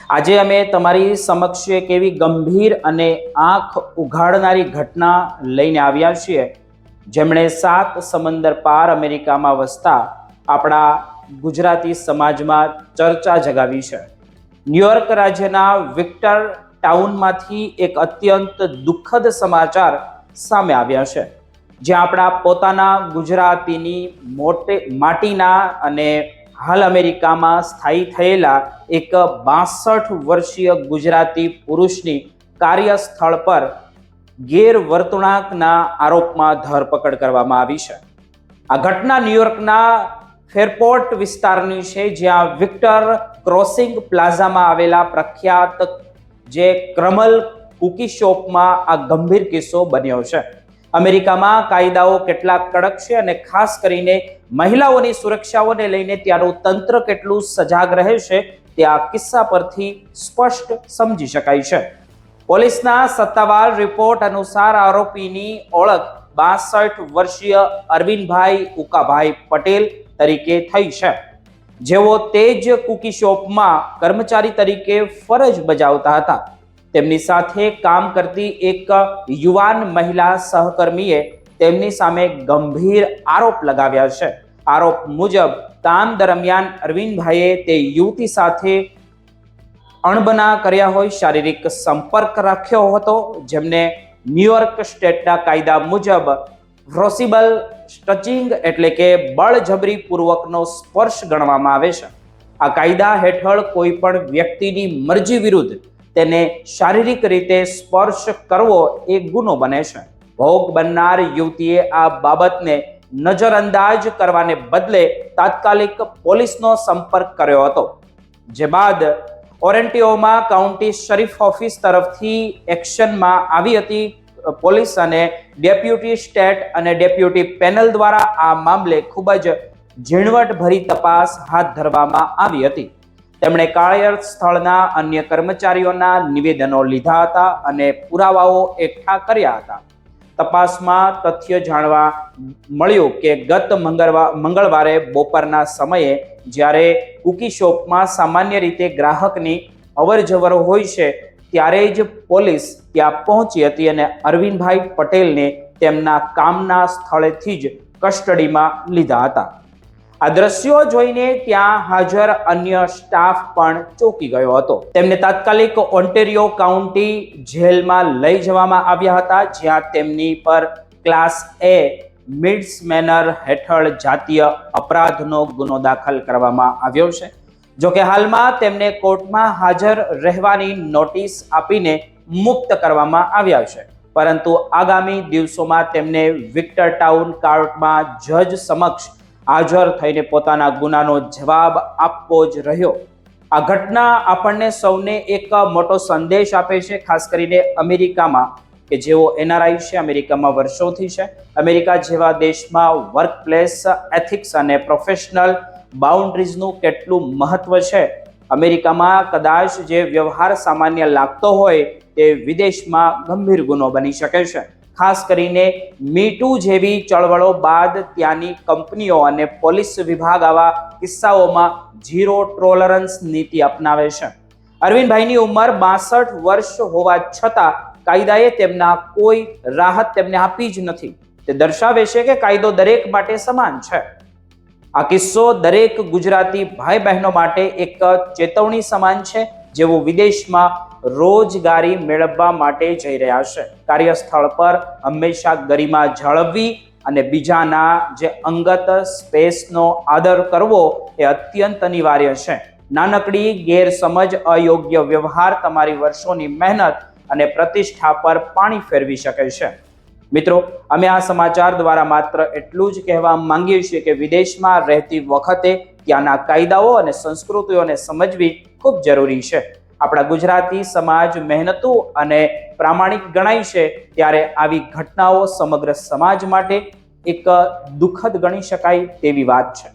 આજે અમે તમારી સમક્ષ એક એવી ગંભીર અને આંખ ઉઘાડનારી ઘટના લઈને આવ્યા છીએ, જેમણે 7 સમંદર પાર અમેરિકામાં વસતા આપણા ગુજરાતી સમાજમાં ચર્ચા જગાવી છે. ન્યુયોર્ક રાજ્યના વિક્ટર ટાઉનમાંથી એક અત્યંત દુઃખદ સમાચાર સામે આવ્યા છે, જ્યાં આપણા પોતાના ગુજરાતીની માટીના અને હાલ અમેરિકામાં સ્થાયી થયેલા એક 62 વર્ષીય ગુજરાતી પુરુષની કાર્યસ્થળ પર ગેરવર્તણૂકના આરોપમાં ધરપકડ કરવામાં આવી છે. આ ઘટના ન્યુયોર્કના ફેરપોર્ટ વિસ્તારની છે, જ્યાં વિક્ટર ક્રોસિંગ પ્લાઝામાં આવેલા પ્રખ્યાત જે ક્રમલ કુકી શોપમાં આ ગંભીર કિસ્સો બન્યો છે. અમેરિકામાં કાયદાઓ કેટલા કડક છે અને ખાસ કરીને મહિલાઓની સુરક્ષાઓને લઈને ત્યાંનું તંત્ર કેટલું સજાગ રહે છે તે આ કિસ્સા પરથી સ્પષ્ટ સમજી શકાય છે. પોલીસના સત્તાવાર રિપોર્ટ અનુસાર આરોપીની ઓળખ 62 વર્ષીય અરવિંદભાઈ ઉકાભાઈ પટેલ તરીકે થઈ છે, જેઓ તે જ કુકી શોપમાં કર્મચારી તરીકે ફરજ બજાવતા હતા. તેમની સાથે કામ કરતી એક યુવાન મહિલા સહકર્મીએ તેમની સામે ગંભીર આરોપ લગાવ્યા છે. આરોપ મુજબ કામ દરમિયાન અરવિંદભાઈએ તે યુવતી સાથે અણબના કર્યા હોય, શારીરિક સંપર્ક રાખ્યો હતો, જેમને ન્યુયોર્ક સ્ટેટના કાયદા મુજબ ફોર્સિબલ ટચિંગ એટલે કે બળજબરી પૂર્વકનો સ્પર્શ ગણવામાં આવે છે. આ કાયદા હેઠળ કોઈ પણ વ્યક્તિની મરજી વિરુદ્ધ તેને શારીરિક રીતે સ્પર્શ કરવો એ ગુનો બને છે. ભોગ બનનાર યુવતીએ આ બાબતને નજરઅંદાજ કરવાને બદલે તાત્કાલિક પોલીસનો સંપર્ક કર્યો હતો, જે બાદ ઓરેન્ટિયોમાં કાઉન્ટી શરીફ ઓફિસ તરફથી એક્શનમાં આવી હતી. પોલીસ અને ડેપ્યુટી સ્ટેટ અને ડેપ્યુટી પેનલ દ્વારા આ મામલે ખૂબ જ ઝીણવટભરી તપાસ હાથ ધરવામાં આવી હતી. તેમણે કાર્યસ્થળના અન્ય કર્મચારીઓના નિવેદનો લીધા હતા અને પુરાવાઓ એકઠા કર્યા હતા. તપાસમાં તથ્ય જાણવા મળ્યું કે ગત મંગળવારે બપોરના સમયે જ્યારે કુકી શોપમાં સામાન્ય રીતે ગ્રાહકની અવરજવર હોય છે, ત્યારે જ પોલીસ ત્યાં પહોંચી હતી અને અરવિંદભાઈ પટેલને તેમના કામના સ્થળેથી જ કસ્ટડીમાં લીધા હતા. આ દ્રશ્યો જોઈને ત્યાં હાજર અન્ય સ્ટાફ પણ ચોંકી ગયો હતો. તેમને તાત્કાલિક ઓન્ટેરિયો કાઉન્ટી જેલમાં લઈ જવામાં આવ્યા હતા, જ્યાં તેમની પર ક્લાસ A મિસડેમેનર હેઠળ જાતીય અપરાધનો ગુનો દાખલ કરવામાં આવ્યો છે. જોકે હાલમાં તેમને કોર્ટમાં હાજર રહેવાની નોટિસ આપીને મુક્ત કરવામાં આવ્યા છે, પરંતુ આગામી દિવસોમાં તેમને વિક્ટર ટાઉન કોર્ટમાં જજ સમક્ષ હાજર થઈને પોતાના ગુનાનો જવાબ આપવો જ રહ્યો. આ ઘટના આપણને સૌને એક મોટો સંદેશ આપે છે, ખાસ કરીને અમેરિકામાં કે જેઓ NRI છે, અમેરિકામાં વર્ષોથી છે. અમેરિકા જેવા દેશમાં વર્કપ્લેસ એથિક્સ અને પ્રોફેશનલ બાઉન્ડ્રીઝનું કેટલું મહત્વ છે. અમેરિકામાં કદાચ જે વ્યવહાર સામાન્ય લાગતો હોય તે વિદેશમાં ગંભીર ગુનો બની શકે છે. ખાસ કરીને મી ટુ જેવી ચળવળો બાદ ત્યાંની કંપનીઓ અને પોલીસ વિભાગ આવા કિસ્સાઓમાં ઝીરો ટોલરન્સ નીતિ અપનાવે છે. અરવિંદભાઈની ઉંમર 62 વર્ષ હોવા છતાં કાયદાએ તેમના કોઈ રાહત તેમને આપી જ નથી. તે દર્શાવે છે કે કાયદો દરેક માટે સમાન છે. આ કિસ્સો દરેક ગુજરાતી ભાઈ બહેનો માટે એક ચેતવણી સમાન છે, જેઓ વિદેશમાં રોજગારી મેળવવા માટે જઈ રહ્યા છે. કાર્યસ્થળ પર હંમેશા ગરિમા જાળવવી અને બીજાના જે અંગત સ્પેસનો આદર કરવો એ અત્યંત અનિવાર્ય છે. નાનકડી ગેરસમજ, અયોગ્ય વ્યવહાર તમારી વર્ષોની મહેનત અને પ્રતિષ્ઠા પર પાણી ફેરવી શકે છે. મિત્રો, અમે આ સમાચાર દ્વારા માત્ર એટલું જ કહેવા માંગીએ છીએ કે વિદેશમાં રહેતી વખતે ત્યાંના કાયદાઓ અને સંસ્કૃતિઓને સમજવી ખૂબ જરૂરી છે. આપણા ગુજરાતી સમાજ મહેનતુ અને પ્રામાણિક ગણાય છે, ત્યારે આવી ઘટનાઓ સમગ્ર સમાજ માટે એક દુઃખદ ગણી શકાય તેવી વાત છે.